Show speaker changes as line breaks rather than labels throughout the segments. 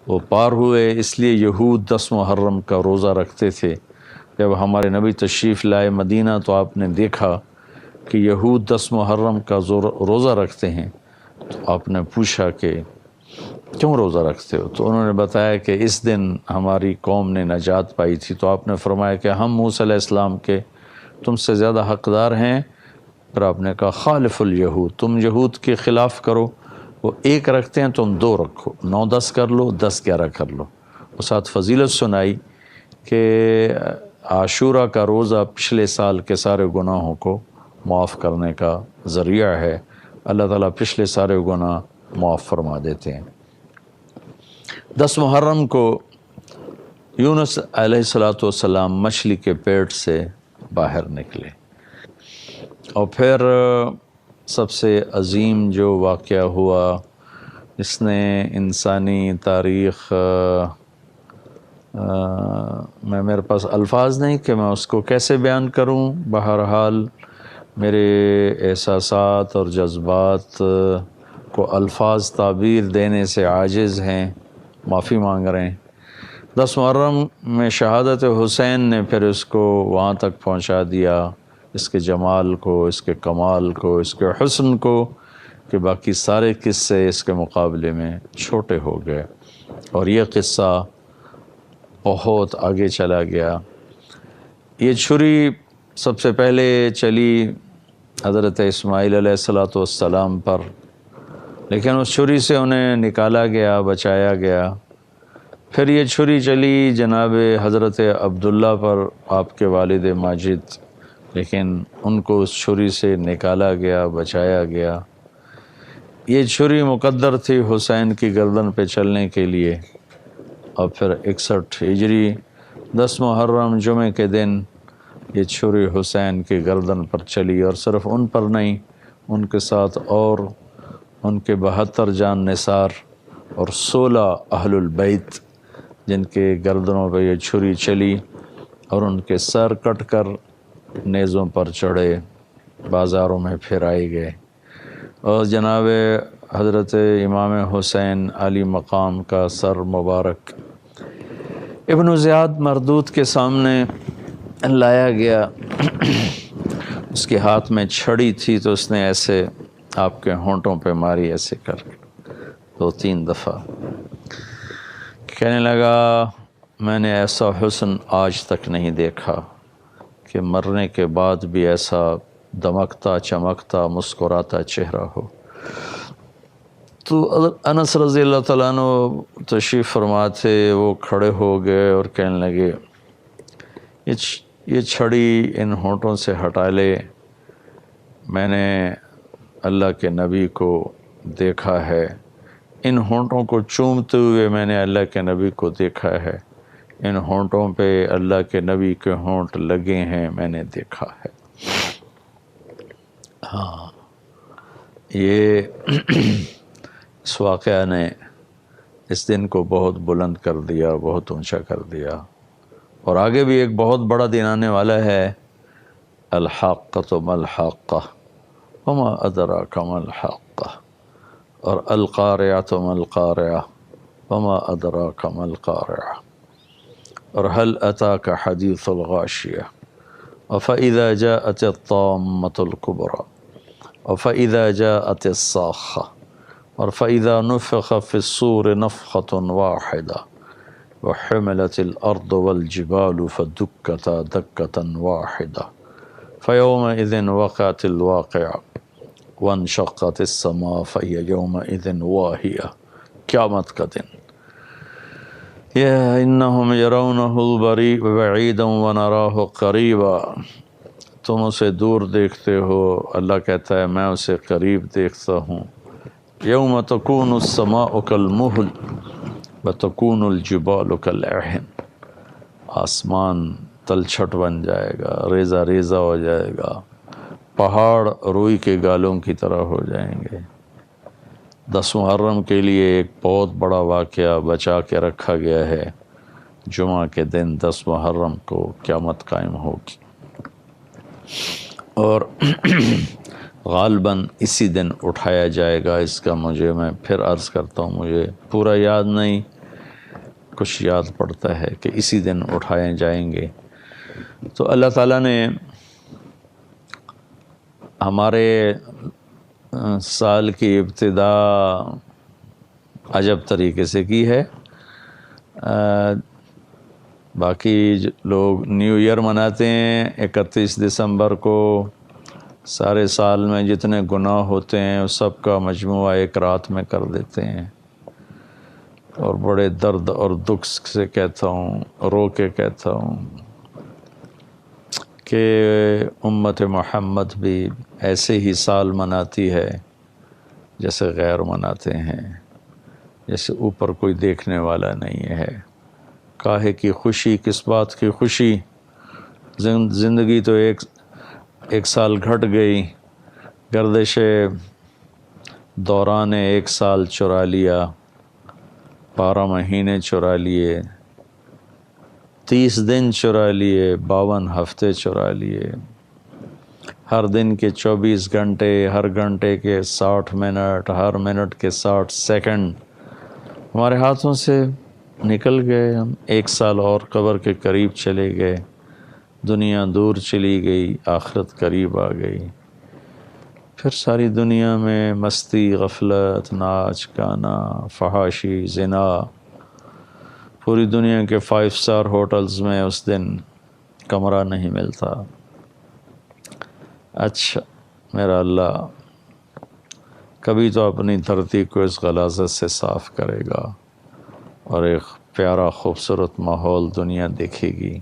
وہ پار ہوئے، اس لیے یہود 10 محرم کا روزہ رکھتے تھے۔ جب ہمارے نبی تشریف لائے مدینہ تو آپ نے دیکھا کہ یہود 10 محرم کا روزہ رکھتے ہیں، تو آپ نے پوچھا کہ کیوں روزہ رکھتے ہو؟ تو انہوں نے بتایا کہ اس دن ہماری قوم نے نجات پائی تھی۔ تو آپ نے فرمایا کہ ہم موسیٰ علیہ السلام کے تم سے زیادہ حقدار ہیں۔ پھر آپ نے کہا خالف الیہود، تم یہود کے خلاف کرو، وہ 1 رکھتے ہیں تم 2 رکھو، 9-10 کر لو، 10-11 کر لو۔ اور ساتھ فضیلت سنائی کہ عاشورہ کا روزہ پچھلے سال کے سارے گناہوں کو معاف کرنے کا ذریعہ ہے، اللہ تعالیٰ پچھلے سارے گناہ معاف فرما دیتے ہیں۔ 10 محرم کو یونس علیہ السلام مچھلی کے پیٹ سے باہر نکلے، اور پھر سب سے عظیم جو واقعہ ہوا جس نے انسانی تاریخ میرے پاس الفاظ نہیں کہ میں اس کو کیسے بیان کروں، بہرحال میرے احساسات اور جذبات کو الفاظ تعبیر دینے سے عاجز ہیں، معافی مانگ رہے ہیں۔ 10 محرم میں شہادت حسین نے پھر اس کو وہاں تک پہنچا دیا، اس کے جمال کو، اس کے کمال کو، اس کے حسن کو، کہ باقی سارے قصے اس کے مقابلے میں چھوٹے ہو گئے، اور یہ قصہ بہت آگے چلا گیا۔ یہ چھری سب سے پہلے چلی حضرت اسماعیل علیہ السلام پر، لیکن اس چھری سے انہیں نکالا گیا، بچایا گیا۔ پھر یہ چھری چلی جناب حضرت عبداللہ پر، آپ کے والد ماجد، لیکن ان کو اس چھری سے نکالا گیا، بچایا گیا۔ یہ چھری مقدر تھی حسین کی گردن پہ چلنے کے لیے، اور پھر 61 ہجری 10 محرم جمعے کے دن یہ چھری حسین کی گردن پر چلی، اور صرف ان پر نہیں، ان کے ساتھ اور ان کے 72 جان نثار اور 16 اہل البیت جن کے گردنوں پہ یہ چھری چلی، اور ان کے سر کٹ کر نیزوں پر چڑھے بازاروں میں پھرائے گئے، اور جناب حضرت امام حسین علی مقام کا سر مبارک ابن زیاد مردود کے سامنے لایا گیا۔ اس کے ہاتھ میں چھڑی تھی، تو اس نے ایسے آپ کے ہونٹوں پہ ماری، ایسے کر کے 2-3 دفعہ۔ کہنے لگا میں نے ایسا حسن آج تک نہیں دیکھا کہ مرنے کے بعد بھی ایسا دمکتا، چمکتا، مسکراتا چہرہ ہو۔ تو انس رضی اللہ تعالیٰ عنہ تشریف فرما تھے، وہ کھڑے ہو گئے اور کہنے لگے یہ چھڑی ان ہونٹوں سے ہٹا لے، میں نے اللہ کے نبی کو دیکھا ہے، ان ہونٹوں کو چومتے ہوئے میں نے اللہ کے نبی کو دیکھا ہے، ان ہونٹوں پہ اللہ کے نبی کے ہونٹ لگے ہیں، میں نے دیکھا ہے۔ ہاں، یہ اس واقعہ نے اس دن کو بہت بلند کر دیا، بہت اونچا کر دیا، اور آگے بھی ایک بہت بڑا دن آنے والا ہے، الحاقۃ ما الحاقۃ وما ادراک ما الحاقۃ، اور القارعۃ ما القارعۃ وما ادراک ما القارعۃ، اور هل اتاک حدیث الغاشیہ، وفإذا جاءت الطامة الكبرى، وفإذا جاءت الصاخة، وفإذا نفخ في الصور نفخة واحدة، وحملت الأرض والجبال فدكتا دكة واحدة، فيومئذ وقعت الواقعة، وانشقت السماء فهي يومئذ واهية۔ قیامت کا دن، إنهم يرونه بعيدا ونراه قريبا، تم اسے دور دیکھتے ہو، اللہ کہتا ہے میں اسے قریب دیکھتا ہوں۔ یوم تکون السماء کالمہل وتکون الجبال کالعہن، آسمان تلچھٹ بن جائے گا، ریزہ ریزہ ہو جائے گا، پہاڑ روئی کے گالوں کی طرح ہو جائیں گے۔ 10 محرم کے لیے ایک بہت بڑا واقعہ بچا کے رکھا گیا ہے، جمعہ کے دن 10 محرم کو قیامت قائم ہوگی، اور غالباً اسی دن اٹھایا جائے گا۔ اس کا میں پھر عرض کرتا ہوں، مجھے پورا یاد نہیں، کچھ یاد پڑتا ہے کہ اسی دن اٹھائے جائیں گے۔ تو اللہ تعالیٰ نے ہمارے سال کی ابتدا عجب طریقے سے کی ہے۔ باقی لوگ نیو ایئر مناتے ہیں 31 دسمبر کو، سارے سال میں جتنے گناہ ہوتے ہیں اس سب کا مجموعہ ایک رات میں کر دیتے ہیں، اور بڑے درد اور دکھ سے کہتا ہوں، رو کے کہتا ہوں کہ امت محمد بھی ایسے ہی سال مناتی ہے جیسے غیر مناتے ہیں، جیسے اوپر کوئی دیکھنے والا نہیں ہے۔ کاہے کی خوشی، کس بات کی خوشی؟ زندگی تو ایک سال گھٹ گئی، گردش دوران ایک سال چرا لیا، 12 مہینے چرا لیے، 30 دن چرا لیے، 52 ہفتے چرا لیے، ہر دن کے 24 گھنٹے، ہر گھنٹے کے 60 منٹ، ہر منٹ کے 60 سیکنڈ ہمارے ہاتھوں سے نکل گئے۔ ہم 1 سال اور قبر کے قریب چلے گئے، دنیا دور چلی گئی، آخرت قریب آ گئی۔ پھر ساری دنیا میں مستی، غفلت، ناچ گانا، فحاشی، زنا، پوری دنیا کے 5 اسٹار ہوٹلز میں اس دن کمرہ نہیں ملتا۔ اچھا میرا اللہ کبھی تو اپنی دھرتی کو اس غلاظت سے صاف کرے گا اور ایک پیارا خوبصورت ماحول دنیا دیکھے گی،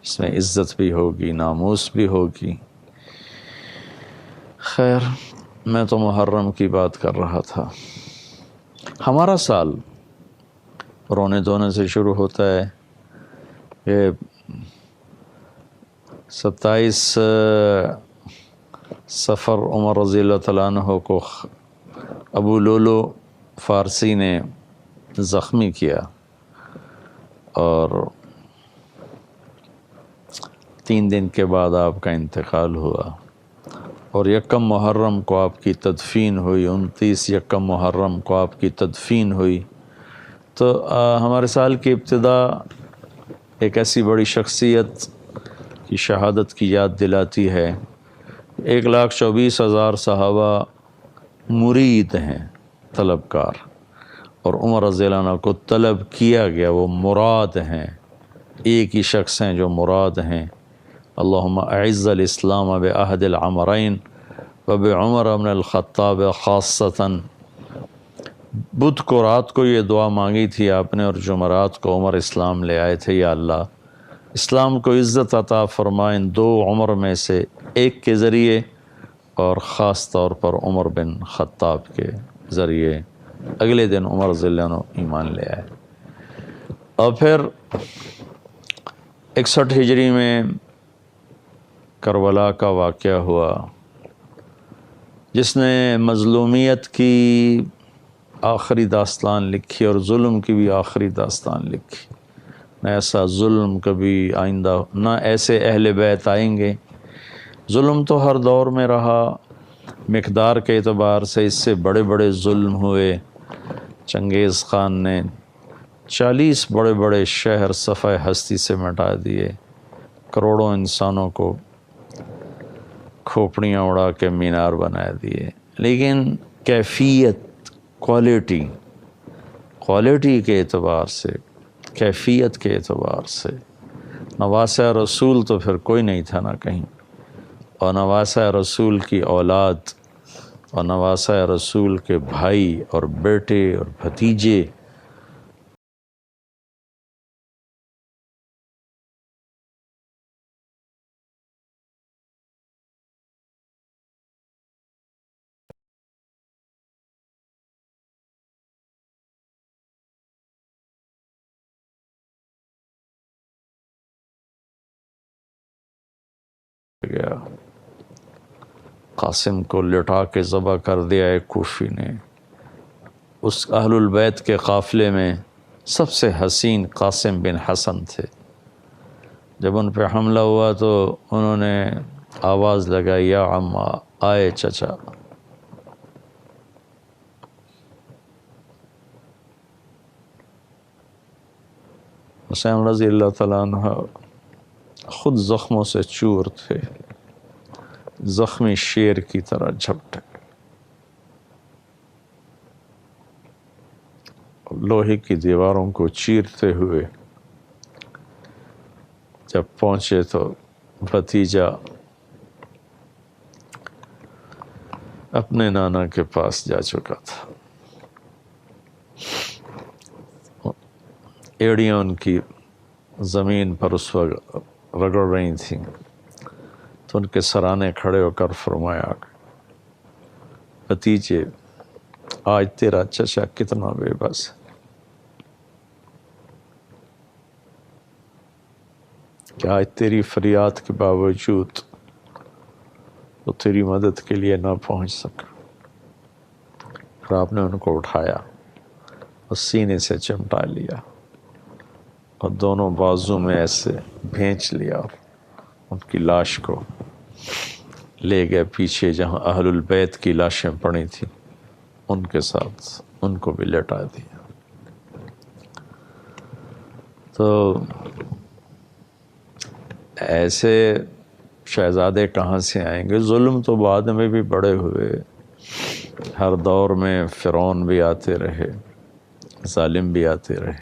اس میں عزت بھی ہوگی، ناموس بھی ہوگی۔ خیر، میں تو محرم کی بات کر رہا تھا۔ ہمارا سال رونے دھونے سے شروع ہوتا ہے کہ 27 صفر عمر رضی اللہ تعالیٰ عنہ کو ابو لولو فارسی نے زخمی کیا، اور 3 دن کے بعد آپ کا انتقال ہوا، اور 1 محرم کو آپ کی تدفین ہوئی، 29 1 محرم کو آپ کی تدفین ہوئی۔ تو ہمارے سال کی ابتدا ایک ایسی بڑی شخصیت کی شہادت کی یاد دلاتی ہے۔ 1,24,000 صحابہ مرید ہیں، طلبکار، اور عمر رضی اللہ عنہ کو طلب کیا گیا، وہ مراد ہیں، ایک ہی شخص ہیں جو مراد ہیں۔ اللہم اعز الاسلام بعہد العمرین وبعمر بن الخطاب خاصتاً۔ بدھ کو رات کو یہ دعا مانگی تھی آپ نے، اور جمعرات کو عمر اسلام لے آئے تھے۔ یا اللہ اسلام کو عزت عطا فرما ان 2 عمر میں سے ایک کے ذریعے، اور خاص طور پر عمر بن خطاب کے ذریعے۔ اگلے دن عمر رضی اللہ عنہ ایمان لے آئے۔ اور پھر 61 ہجری میں کربلا کا واقعہ ہوا، جس نے مظلومیت کی آخری داستان لکھی اور ظلم کی بھی آخری داستان لکھی۔ نہ ایسا ظلم کبھی آئندہ، نہ ایسے اہل بیت آئیں گے۔ ظلم تو ہر دور میں رہا، مقدار کے اعتبار سے اس سے بڑے بڑے ظلم ہوئے۔ چنگیز خان نے 40 بڑے بڑے شہر صفحہ ہستی سے مٹا دیے، کروڑوں انسانوں کو کھوپڑیاں اڑا کے مینار بنا دیے۔ لیکن کیفیت، کوالٹی کے اعتبار سے، کیفیت کے اعتبار سے نواسہ رسول تو پھر کوئی نہیں تھا نہ کہیں، اور نواسہ رسول کی اولاد اور نواسہ رسول کے بھائی اور بیٹے اور بھتیجے گیا۔ قاسم کو لٹا کے ذبح کر دیا ایک کوفی نے۔ اس اہل البیت کے قافلے میں سب سے حسین قاسم بن حسن تھے۔ جب ان پہ حملہ ہوا تو انہوں نے آواز لگائی، یا عمّا، آئے چچا۔ حسین رضی اللہ تعالیٰ عنہ خود زخموں سے چور تھے، زخمی شیر کی طرح جھپٹے، لوہے کی دیواروں کو چیرتے ہوئے جب پہنچے تو بھتیجا اپنے نانا کے پاس جا چکا تھا، ایڑیاں ان کی زمین پر اس وقت رگڑ رہی تھیں، تو ان کے سرانے کھڑے ہو کر فرمایا، بھتیجے آج تیرا چچا کتنا بے بس ہے کہ آج تیری فریاد کے باوجود وہ تیری مدد کے لیے نہ پہنچ سکا۔ اور آپ نے ان کو اٹھایا اور سینے سے چمٹا لیا اور دونوں بازو میں ایسے بھینچ لیا اور ان کی لاش کو لے گئے پیچھے جہاں اہل البیت کی لاشیں پڑی تھیں، ان کے ساتھ ان کو بھی لٹا دیا۔ تو ایسے شہزادے کہاں سے آئیں گے؟ ظلم تو بعد میں بھی بڑے ہوئے، ہر دور میں فرعون بھی آتے رہے، ظالم بھی آتے رہے۔